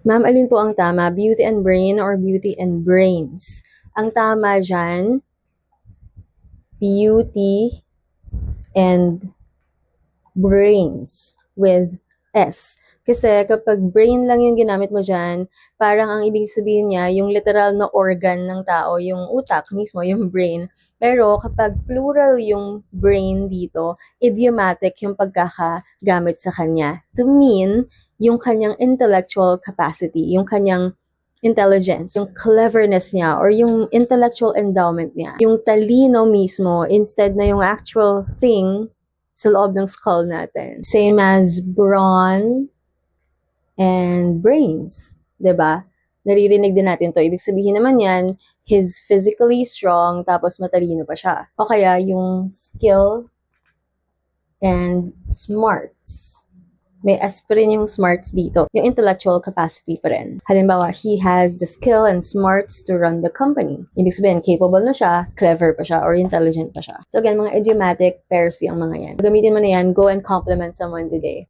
Ma'am, alin po ang tama? Beauty and brain or beauty and brains? Ang tama dyan, beauty and brains with S. Kasi kapag brain lang yung ginamit mo dyan, parang ang ibig sabihin niya, yung literal na organ ng tao, yung utak mismo, yung brain. Pero kapag plural yung brain dito, idiomatic yung pagkakagamit sa kanya to mean yung kanyang intellectual capacity, yung kanyang intelligence, yung cleverness niya, or yung intellectual endowment niya. Yung talino mismo, instead na yung actual thing sa loob ng skull natin. Same as brawn and brains. 'Di ba? Naririnig din natin to. Ibig sabihin naman yan, he's physically strong, tapos matalino pa siya. O kaya yung skill and smarts. May S pa rin yung smarts dito. Yung intellectual capacity pa rin. Halimbawa, he has the skill and smarts to run the company. Ibig sabihin, capable na siya, clever pa siya, or intelligent pa siya. So again, mga idiomatic pairs yung mga yan. Gamitin mo na yan, go and compliment someone today.